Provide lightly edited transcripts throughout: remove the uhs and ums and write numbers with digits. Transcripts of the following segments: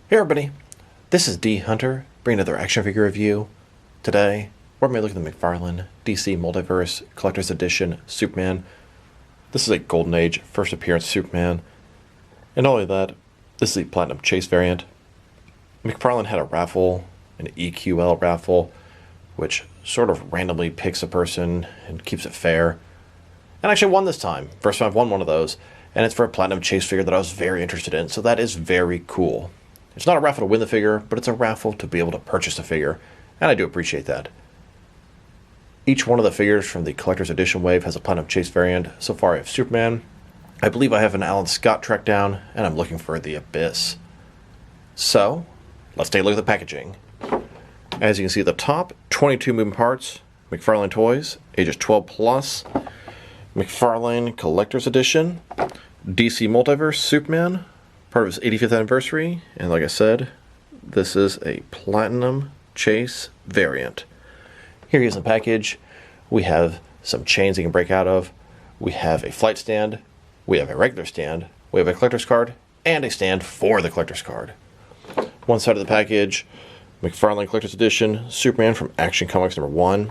Hey everybody, this is D Hunter, bringing another action figure review. Today, we're going to be looking at the McFarlane DC Multiverse Collector's Edition Superman. This is a Golden Age first appearance Superman. And not only that, this is the Platinum Chase variant. McFarlane had a raffle, an EQL raffle, which sort of randomly picks a person and keeps it fair. And I actually won this time. First time I've won one of those. And it's for a Platinum Chase figure that I was very interested in, so that is very cool. It's not a raffle to win the figure, but it's a raffle to be able to purchase the figure, and I do appreciate that. Each one of the figures from the Collector's Edition wave has a Platinum Chase variant. So far I have Superman, I believe I have an Alan Scott track down, and I'm looking for the Abyss. So, let's take a look at the packaging. As you can see at the top, 22 moving parts, McFarlane Toys, ages 12 plus, McFarlane Collector's Edition, DC Multiverse Superman, part of his 85th anniversary, and like I said, this is a Platinum Chase variant. Here he is in the package. We have some chains he can break out of. We have a flight stand. We have a regular stand. We have a collector's card and a stand for the collector's card. One side of the package, McFarlane Collector's Edition, Superman from Action Comics #1.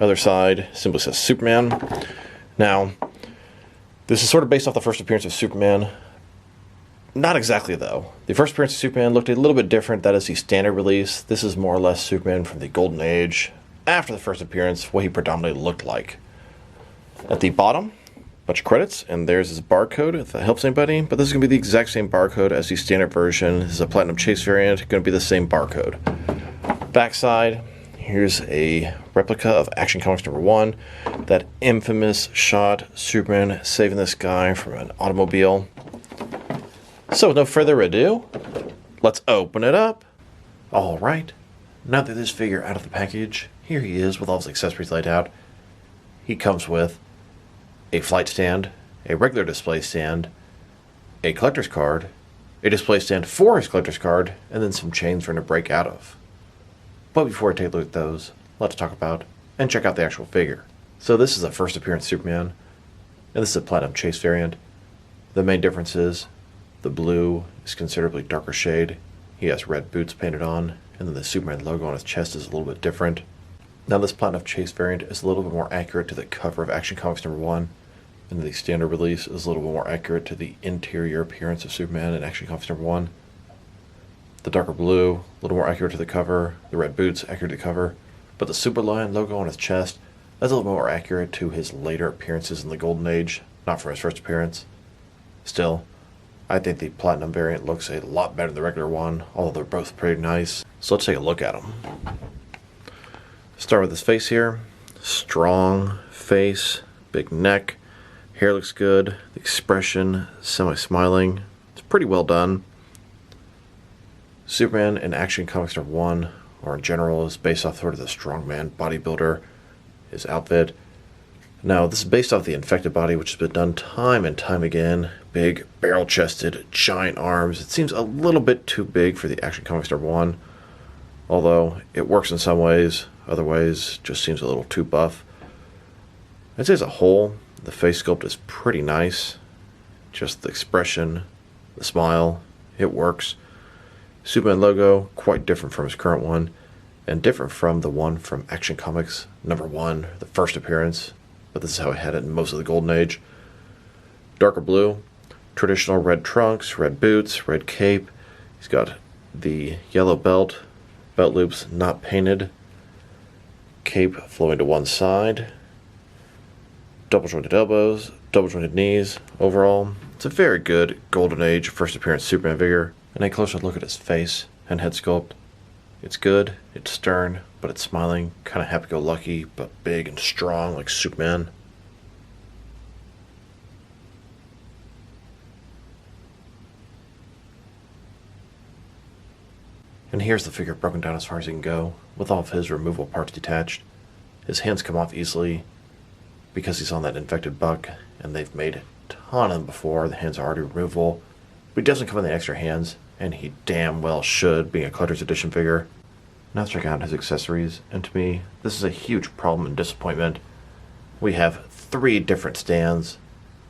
Other side simply says Superman. Now, this is sort of based off the first appearance of Superman. Not exactly, though. The first appearance of Superman looked a little bit different. That is the standard release. This is more or less Superman from the Golden Age. After the first appearance, what he predominantly looked like. At the bottom, a bunch of credits, and there's his barcode, if that helps anybody. But this is going to be the exact same barcode as the standard version. This is a Platinum Chase variant, going to be the same barcode. Backside, here's a replica of Action Comics #1. That infamous shot, Superman saving this guy from an automobile. So with no further ado, let's open it up. Alright, now that this figure out of the package, here he is with all his accessories laid out. He comes with a flight stand, a regular display stand, a collector's card, a display stand for his collector's card, and then some chains for him to break out of. But before I take a look at those, let's talk about and check out the actual figure. So this is a first appearance Superman, and this is a Platinum Chase variant. The main difference is the blue is considerably darker shade. He has red boots painted on, and then the Superman logo on his chest is a little bit different. Now this Platinum Chase variant is a little bit more accurate to the cover of Action Comics #1, and the standard release is a little bit more accurate to the interior appearance of Superman in Action Comics #1. The darker blue, a little more accurate to the cover, the red boots accurate to the cover, but the Superlion logo on his chest, that's a little more accurate to his later appearances in the Golden Age, not for his first appearance. Still, I think the Platinum variant looks a lot better than the regular one, although they're both pretty nice. So let's take a look at them. Start with his face here. Strong face, big neck, hair looks good, the expression semi-smiling. It's pretty well done. Superman in Action Comics #1, or in general, is based off sort of the strongman bodybuilder, his outfit. Now, this is based off the infected body, which has been done time and time again. Big, barrel-chested, giant arms. It seems a little bit too big for the Action Comics #1, although it works in some ways. Other ways, just seems a little too buff. I'd say as a whole, the face sculpt is pretty nice. Just the expression, the smile, it works. Superman logo, quite different from his current one, and different from the one from Action Comics #1, the first appearance. But this is how I had it in most of the Golden Age. Darker blue, traditional red trunks, red boots, red cape. He's got the yellow belt loops not painted, cape flowing to one side, double jointed elbows, double jointed knees. Overall, it's a very good Golden Age first appearance Superman figure. And a closer look at his face and head sculpt. It's good, it's stern, but it's smiling, kind of happy-go-lucky, but big and strong like Superman. And here's the figure broken down as far as he can go, with all of his removable parts detached. His hands come off easily because he's on that infected buck, and they've made a ton of them before. The hands are already removable, but he doesn't come in the extra hands, and he damn well should, being a Collector's Edition figure. Now let's check out his accessories, and to me, this is a huge problem and disappointment. We have 3 different stands.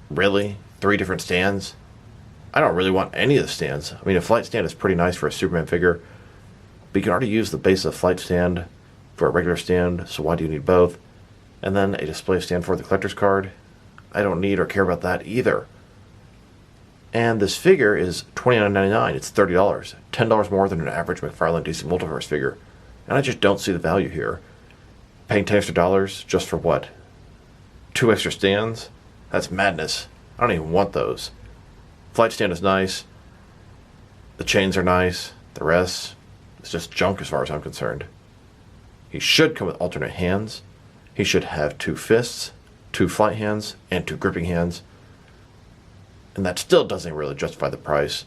Really? 3 different stands? I don't really want any of the stands. I mean, a flight stand is pretty nice for a Superman figure, but you can already use the base of the flight stand for a regular stand, so why do you need both? And then a display stand for the collector's card. I don't need or care about that either. And this figure is $29.99. It's $30. $10 more than an average McFarlane DC Multiverse figure. And I just don't see the value here. Paying $10 extra just for what? 2 extra stands? That's madness. I don't even want those. Flight stand is nice. The chains are nice. The rest is just junk as far as I'm concerned. He should come with alternate hands. He should have 2 fists, 2 flight hands, and 2 gripping hands. And that still doesn't really justify the price.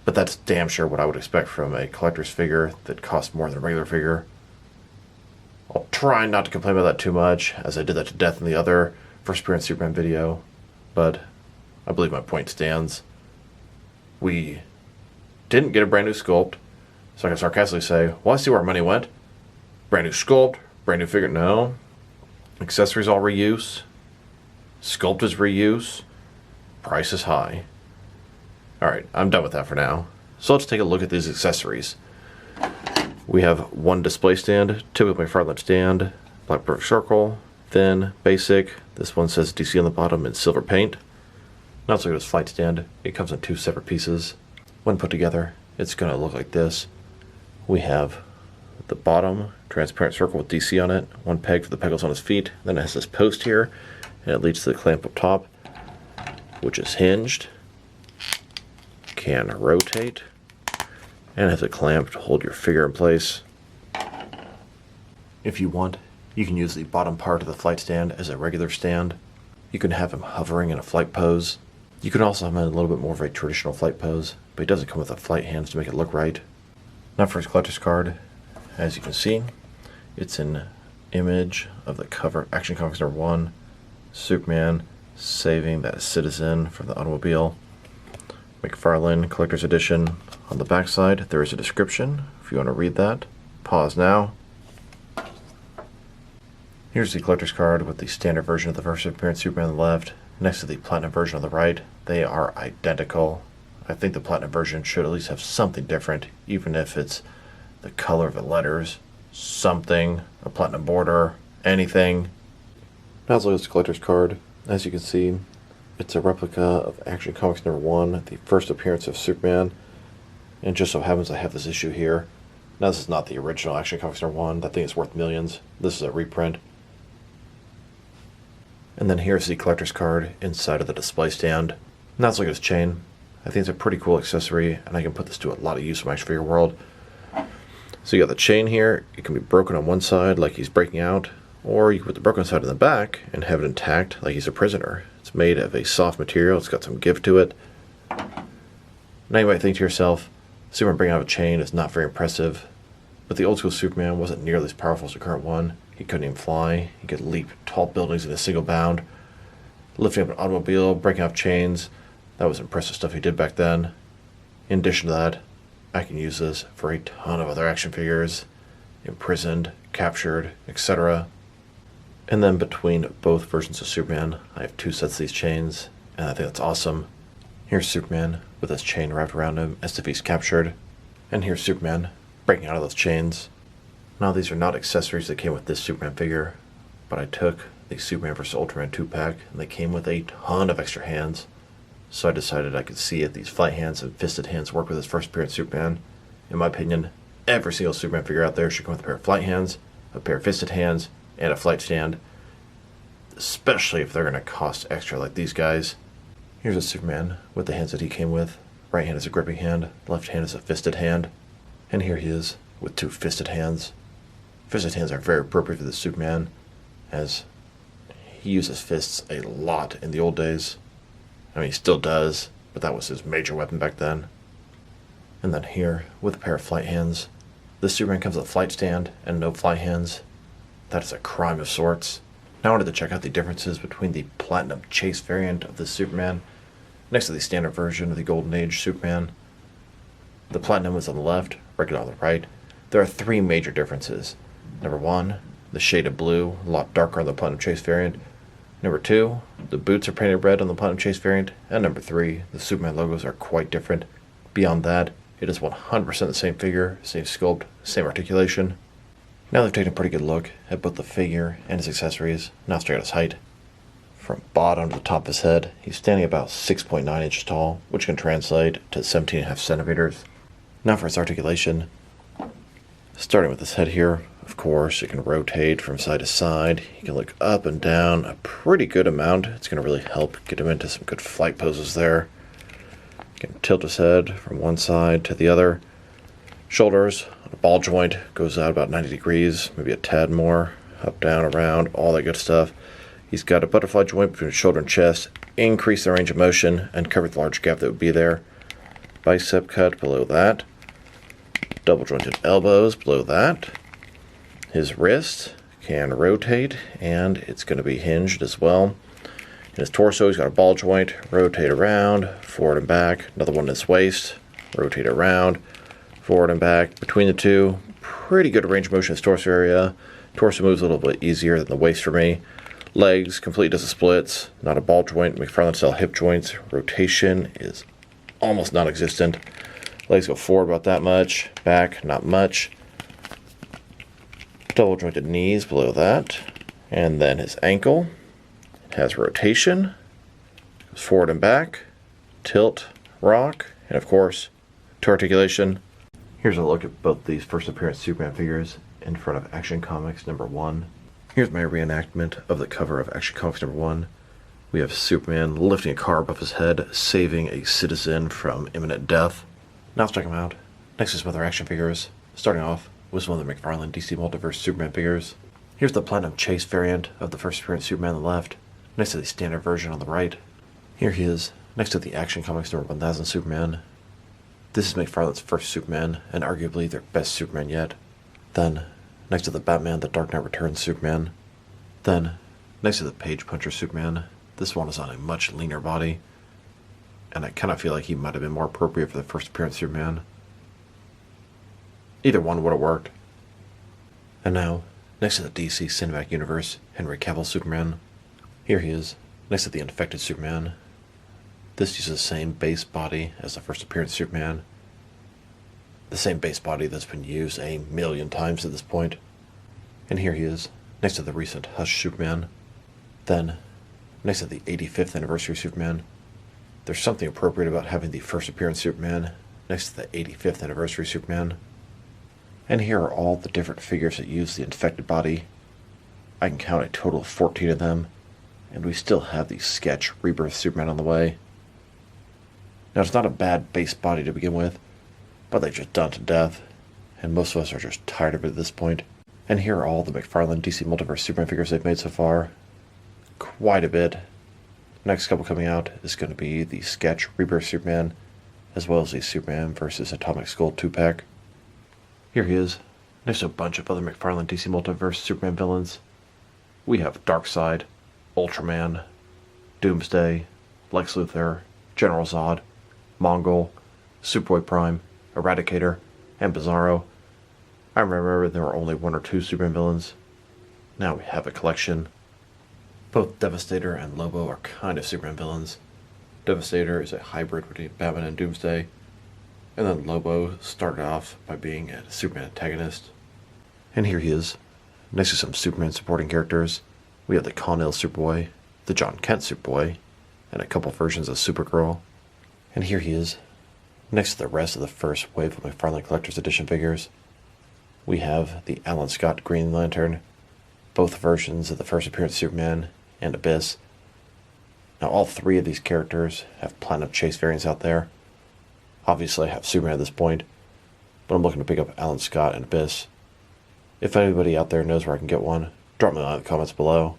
But that's damn sure what I would expect from a collector's figure that costs more than a regular figure. I'll try not to complain about that too much, as I did that to death in the other first appearance Superman video. But I believe my point stands. We didn't get a brand new sculpt, so I can sarcastically say, well, I see where our money went. Brand new sculpt, brand new figure. No. Accessories all reuse. Sculpt is reuse. Price is high. Alright, I'm done with that for now. So let's take a look at these accessories. We have 1 display stand, typical McFarlane stand, black perfect circle, thin, basic. This one says DC on the bottom in silver paint. Now let's look at this flight stand. It comes in 2 separate pieces. When put together, it's going to look like this. We have the bottom transparent circle with DC on it, 1 peg for the pegals on his feet, then it has this post here, and it leads to the clamp up top, which is hinged, can rotate, and has a clamp to hold your figure in place. If you want, you can use the bottom part of the flight stand as a regular stand. You can have him hovering in a flight pose. You can also have him in a little bit more of a traditional flight pose, but he doesn't come with the flight hands to make it look right. Now for his collector's card, as you can see, it's an image of the cover, Action Comics #1, Superman saving that citizen from the automobile. McFarlane Collector's Edition. On the back side, there is a description if you want to read that. Pause now. Here's the collector's card with the standard version of the first appearance Superman on the left, next to the platinum version on the right. They are identical. I think the platinum version should at least have something different, even if it's the color of the letters, something, a platinum border, anything. Now let's look at this collector's card. As you can see, it's a replica of Action Comics #1, the first appearance of Superman. And just so happens I have this issue here. Now this is not the original Action Comics #1. That thing is worth millions. This is a reprint. And then here's the collector's card inside of the display stand. Now let's look at this chain. I think it's a pretty cool accessory, and I can put this to a lot of use in my action figure world. So you got the chain here. It can be broken on one side like he's breaking out, or you can put the broken side in the back and have it intact like he's a prisoner. It's made of a soft material. It's got some give to it. Now you might think to yourself, Superman bringing out a chain is not very impressive, but the old school Superman wasn't nearly as powerful as the current one. He couldn't even fly. He could leap tall buildings in a single bound, lifting up an automobile, breaking off chains. That was impressive stuff he did back then. In addition to that, I can use this for a ton of other action figures, imprisoned, captured, etc. And then between both versions of Superman, I have 2 sets of these chains, and I think that's awesome. Here's Superman with his chain wrapped around him as if he's captured, and here's Superman breaking out of those chains. Now these are not accessories that came with this Superman figure, but I took the Superman vs. Ultraman 2-pack, and they came with a ton of extra hands. So I decided I could see if these flight hands and fisted hands work with his first appearance Superman. In my opinion, every single Superman figure out there should come with a pair of flight hands, a pair of fisted hands, and a flight stand. Especially if they're going to cost extra like these guys. Here's a Superman with the hands that he came with. Right hand is a gripping hand, left hand is a fisted hand. And here he is with 2 fisted hands. Fisted hands are very appropriate for this Superman, as he uses fists a lot in the old days. I mean, he still does, but that was his major weapon back then. And then here, with a pair of flight hands, this Superman comes with a flight stand and no flight hands. That is a crime of sorts. Now I wanted to check out the differences between the Platinum Chase variant of this Superman next to the standard version of the Golden Age Superman. The Platinum is on the left, regular on the right. There are 3 major differences. Number 1, the shade of blue, a lot darker on the Platinum Chase variant. Number 2, the boots are painted red on the Platinum Chase variant. And number 3, the Superman logos are quite different. Beyond that, it is 100% the same figure, same sculpt, same articulation. Now they've taken a pretty good look at both the figure and his accessories. Now let's check out his height. From bottom to the top of his head, he's standing about 6.9 inches tall, which can translate to 17.5 centimeters. Now for his articulation. Starting with his head here, of course, it can rotate from side to side. He can look up and down a pretty good amount. It's going to really help get him into some good flight poses there. He can tilt his head from one side to the other. Shoulders, a ball joint, goes out about 90 degrees, maybe a tad more. Up, down, around, all that good stuff. He's got a butterfly joint between his shoulder and chest. Increase the range of motion and cover the large gap that would be there. Bicep cut below that. Double jointed elbows below that. His wrist can rotate, and it's going to be hinged as well. In his torso, he's got a ball joint, rotate around, forward and back. Another one in his waist, rotate around, forward and back. Between the two, pretty good range of motion in his torso area. Torso moves a little bit easier than the waist for me. Legs, complete does the splits, not a ball joint. McFarlane style hip joints. Rotation is almost non-existent. Legs go forward about that much. Back, not much. Double jointed knees below that. And then his ankle has rotation. Goes forward and back. Tilt, rock, and of course, to articulation. Here's a look at both these first appearance Superman figures in front of Action Comics number 1. Here's my reenactment of the cover of Action Comics number 1. We have Superman lifting a car above his head, saving a citizen from imminent death. Now let's check them out. Next is some other action figures. Starting off with some of the McFarlane DC Multiverse Superman figures. Here's the Platinum Chase variant of the first appearance Superman on the left, next to the standard version on the right. Here he is, next to the Action Comics number 1000 Superman. This is McFarlane's first Superman, and arguably their best Superman yet. Then, next to the Batman The Dark Knight Returns Superman. Then, next to the Page Puncher Superman. This one is on a much leaner body, and I kind of feel like he might have been more appropriate for the first appearance Superman. Either one would have worked. And now, next to the DC Cinematic Universe Henry Cavill Superman. Here he is, next to the Infected Superman. This uses the same base body as the first appearance Superman. The same base body that's been used a million times at this point. And here he is, next to the recent Hush Superman. Then, next to the 85th anniversary Superman. There's something appropriate about having the first appearance Superman next to the 85th anniversary Superman. And here are all the different figures that use the infected body. I can count a total of 14 of them, and we still have the sketch Rebirth Superman on the way. Now, it's not a bad base body to begin with, but they've just done to death, and most of us are just tired of it at this point. And here are all the McFarlane DC Multiverse Superman figures they've made so far. Quite a bit. Next couple coming out is going to be the sketch Rebirth Superman, as well as the Superman vs. Atomic Skull 2-pack. Here he is, next to a bunch of other McFarlane DC Multiverse Superman villains. We have Darkseid, Ultraman, Doomsday, Lex Luthor, General Zod, Mongol, Superboy Prime, Eradicator, and Bizarro. I remember there were only 1 or 2 Superman villains. Now we have a collection. Both Devastator and Lobo are kind of Superman villains. Devastator is a hybrid between Batman and Doomsday, and then Lobo started off by being a Superman antagonist. And here he is, next to some Superman supporting characters. We have the Con-Il Superboy, the John Kent Superboy, and a couple versions of Supergirl. And here he is, next to the rest of the first wave of McFarlane Collector's Edition figures. We have the Alan Scott Green Lantern, both versions of the first appearance Superman and Abyss. Now all 3 of these characters have Platinum Chase variants out there. Obviously I have Superman at this point, but I'm looking to pick up Alan Scott and Abyss. If anybody out there knows where I can get one, drop me a line in the comments below.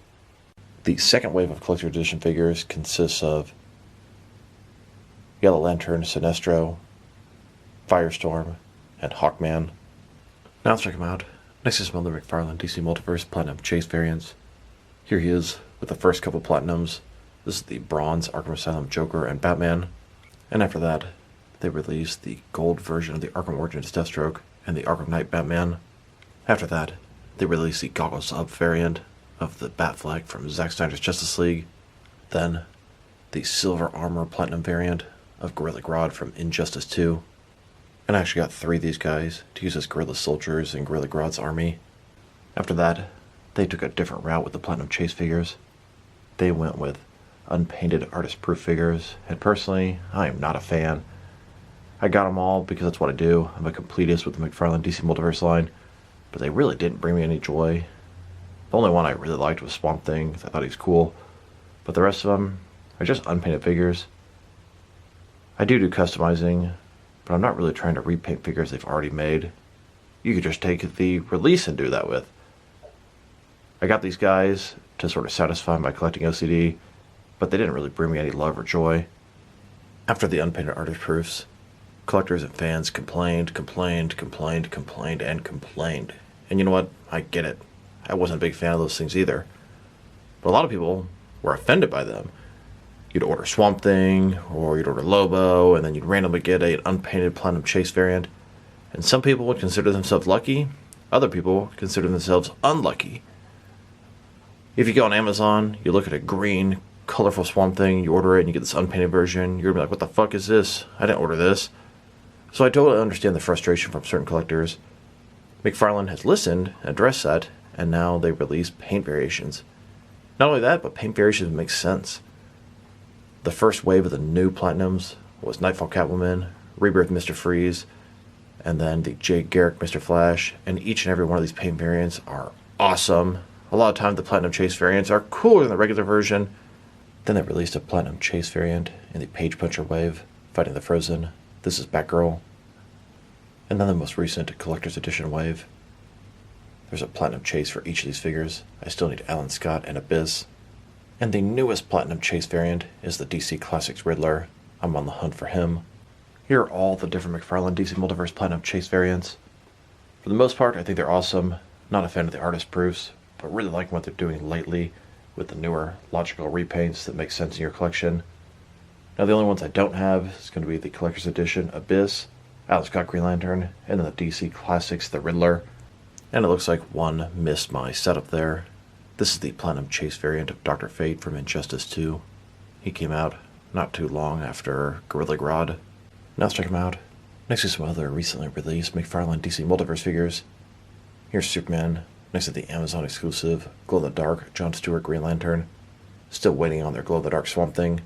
The second wave of Collector's Edition figures consists of Yellow Lantern, Sinestro, Firestorm, and Hawkman. Now let's check him out. Next is some other McFarlane DC Multiverse Platinum Chase variants. Here he is with the first couple Platinums. This is the Bronze Arkham Asylum Joker and Batman. And after that, they released the gold version of the Arkham Origins Deathstroke and the Arkham Knight Batman. After that, they released the Goggles Up variant of the Batfleck from Zack Snyder's Justice League. Then the Silver Armor Platinum variant of Gorilla Grodd from Injustice 2. And I actually got 3 of these guys to use as guerrilla soldiers in Gorilla Grodd's army. After that, they took a different route with the Platinum Chase figures. They went with unpainted artist-proof figures, and personally, I am not a fan. I got them all because that's what I do. I'm a completist with the McFarlane DC Multiverse line, but they really didn't bring me any joy. The only one I really liked was Swamp Thing, because I thought he was cool, but the rest of them are just unpainted figures. I do customizing, but I'm not really trying to repaint figures they've already made. You could just take the release and do that with. I got these guys to sort of satisfy my collecting OCD, but they didn't really bring me any love or joy. After the unpainted artist proofs, collectors and fans complained. And you know what? I get it. I wasn't a big fan of those things either. But a lot of people were offended by them. You'd order Swamp Thing, or you'd order Lobo, and then you'd randomly get an unpainted Platinum Chase variant. And some people would consider themselves lucky, other people consider themselves unlucky. If you go on Amazon, you look at a green, colorful Swamp Thing, you order it, and you get this unpainted version, you're gonna be like, what the fuck is this? I didn't order this. So I totally understand the frustration from certain collectors. McFarlane has listened and addressed that, and now they release paint variations. Not only that, but paint variations make sense. The first wave of the new Platinums was Nightfall Catwoman, Rebirth Mr. Freeze, and then the Jay Garrick Mr. Flash, and each and every one of these paint variants are awesome. A lot of times the Platinum Chase variants are cooler than the regular version. Then they released a Platinum Chase variant in the Page Puncher wave, fighting the Frozen. This is Batgirl. And then the most recent Collector's Edition wave. There's a Platinum Chase for each of these figures. I still need Alan Scott and Abyss. And the newest Platinum Chase variant is the DC Classics Riddler. I'm on the hunt for him. Here are all the different McFarlane DC Multiverse Platinum Chase variants. For the most part, I think they're awesome. Not a fan of the artist proofs, but really like what they're doing lately with the newer logical repaints that make sense in your collection. Now the only ones I don't have is going to be the Collector's Edition Abyss, Alan Scott Green Lantern, and then the DC Classics The Riddler. And it looks like one missed my setup there. This is the Platinum Chase variant of Dr. Fate from Injustice 2. He came out not too long after Gorilla Grodd. Now let's check him out. Next to some other recently released McFarlane DC Multiverse figures. Here's Superman, next to the Amazon exclusive glow-in-the-dark John Stewart Green Lantern. Still waiting on their glow-in-the-dark Swamp Thing.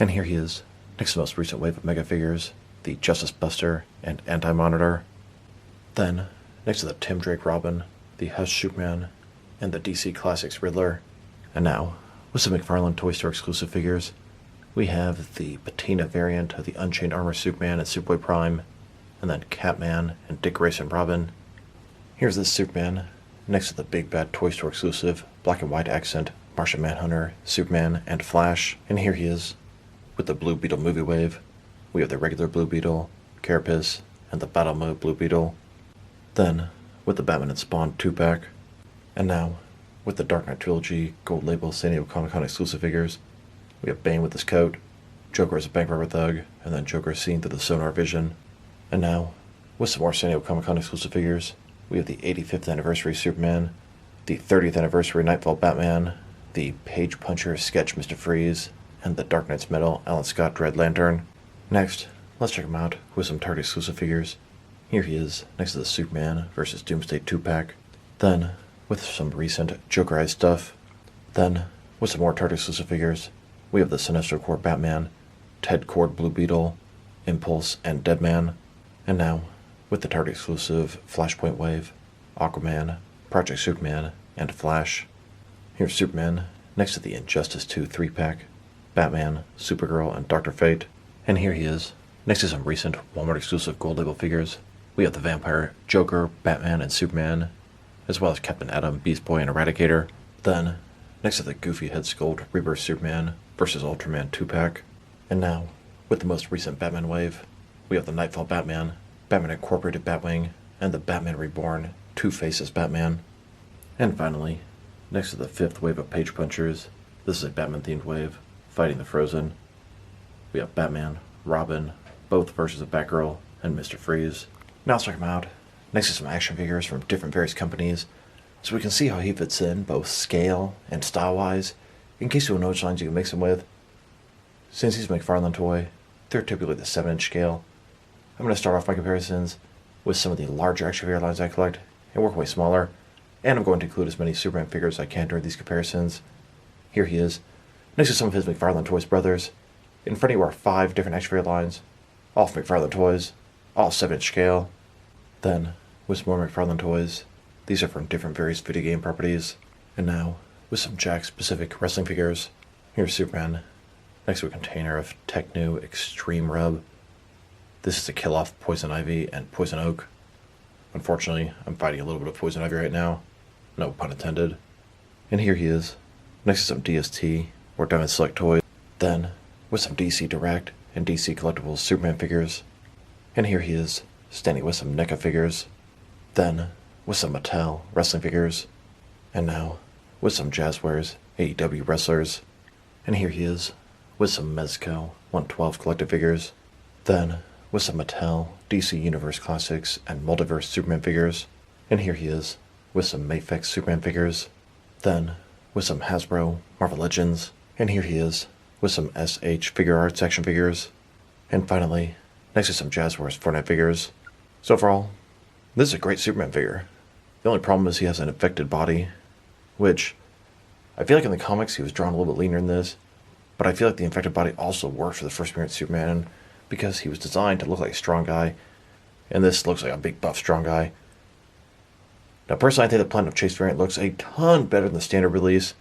And here he is, next to the most recent wave of Mega figures, the Justice Buster and Anti-Monitor. Then, next to the Tim Drake Robin, the Hush Superman, and the DC Classics Riddler. And now, with some McFarlane Toy Store exclusive figures, we have the Patina variant of the Unchained Armor Superman and Superboy Prime, and then Catman and Dick Grayson Robin. Here's this Superman, next to the Big Bad Toy Store exclusive black and white accent Martian Manhunter, Superman, and Flash. And here he is, with the Blue Beetle movie wave. We have the regular Blue Beetle, Carapace, and the Battle Mode Blue Beetle. Then, with the Batman and Spawn 2-pack. And now, with the Dark Knight Trilogy Gold Label San Diego Comic-Con exclusive figures, we have Bane with his coat, Joker as a bank robber thug, and then Joker seen through the sonar vision. And now, with some more San Diego Comic-Con exclusive figures, we have the 85th anniversary Superman, the 30th anniversary Nightfall Batman, the Page Puncher Sketch Mr. Freeze, and the Dark Knight's Metal Alan Scott Dread Lantern. Next, let's check him out with some Target exclusive figures. Here he is, next to the Superman vs. Doomsday 2-pack. Then, with some recent Jokerized stuff. Then, with some more Target exclusive figures, we have the Sinestro Corps Batman, Ted Kord Blue Beetle, Impulse, and Deadman. And now, with the Target exclusive Flashpoint Wave, Aquaman, Project Superman, and Flash. Here's Superman, next to the Injustice 2 3-pack, Batman, Supergirl, and Dr. Fate. And here he is, next to some recent Walmart exclusive Gold Label figures. We have the Vampire, Joker, Batman, and Superman, as well as Captain Atom, Beast Boy, and Eradicator. Then, next to the Goofy Head Sculpt Rebirth Superman vs. Ultraman 2-pack. And now, with the most recent Batman wave, we have the Nightfall Batman, Batman Incorporated Batwing, and the Batman Reborn Two-Faces Batman. And finally, next to the 5th wave of Page Punchers, this is a Batman-themed wave, fighting the Frozen. We have Batman, Robin, both versions of Batgirl, and Mr. Freeze. Now let's check them out. Next to some action figures from different various companies, so we can see how he fits in, both scale and style-wise, in case you know which lines you can mix him with. Since he's a McFarlane toy, they're typically the 7-inch scale. I'm going to start off my comparisons with some of the larger action figure lines I collect, and work way smaller, and I'm going to include as many Superman figures as I can during these comparisons. Here he is, next to some of his McFarlane Toys brothers. In front of you are 5 different action figure lines, all from McFarlane Toys, all 7-inch scale. Then, with some more McFarlane Toys, these are from different various video game properties. And now, with some Jack-specific wrestling figures, here's Superman, next to a container of Tech-New Extreme Rub. This is to kill off Poison Ivy and Poison Oak. Unfortunately, I'm fighting a little bit of Poison Ivy right now. No pun intended. And here he is, next to some DST or Diamond Select toys. Then, with some DC Direct and DC Collectibles Superman figures. And here he is, standing with some NECA figures. Then, with some Mattel wrestling figures. And now, with some Jazzwares AEW wrestlers. And here he is, with some Mezco 112 collected figures. Then, with some Mattel DC Universe Classics and Multiverse Superman figures. And here he is, with some Mafex Superman figures. Then, with some Hasbro Marvel Legends. And here he is, with some SH Figure Arts action figures. And finally, next to some Jazzwares Fortnite figures. So overall, this is a great Superman figure. The only problem is he has an infected body, which I feel like in the comics he was drawn a little bit leaner than this, but I feel like the infected body also worked for the first appearance of Superman because he was designed to look like a strong guy, and this looks like a big buff strong guy. Now personally I think the Platinum Chase variant looks a ton better than the standard release,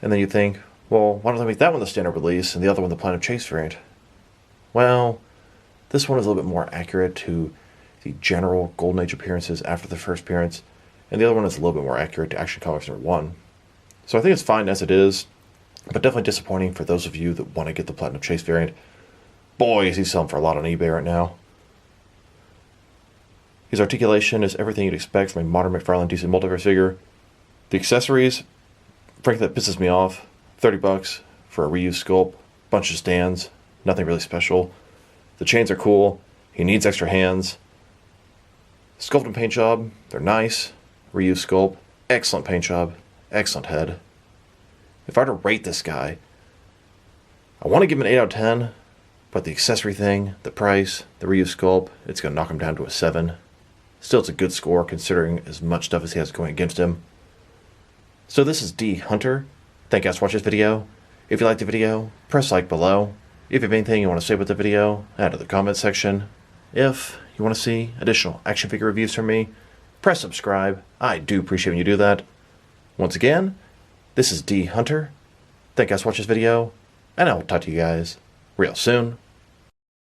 and then you think, well, why don't they make that one the standard release and the other one the Platinum Chase variant? Well, this one is a little bit more accurate to the general Golden Age appearances after the first appearance, and the other one is a little bit more accurate to Action Comics #1. So I think it's fine as it is, but definitely disappointing for those of you that want to get the Platinum Chase variant. Boy, is he selling for a lot on eBay right now. His articulation is everything you'd expect from a modern McFarlane DC Multiverse figure. The accessories, frankly, that pisses me off. $30 for a reused sculpt, bunch of stands, nothing really special. The chains are cool. He needs extra hands. Sculpt and paint job, they're nice. Reused sculpt, excellent paint job, excellent head. If I were to rate this guy, I want to give him an 8 out of 10, but the accessory thing, the price, the reused sculpt, it's going to knock him down to a 7. Still, it's a good score considering as much stuff as he has going against him. So this is D Hunter. Thank you guys for watching this video. If you liked the video, press like below. If you have anything you want to say about the video, add to the comment section. If you want to see additional action figure reviews from me, press subscribe. I do appreciate when you do that. Once again, this is D Hunter. Thank you guys for watching this video, and I will talk to you guys real soon.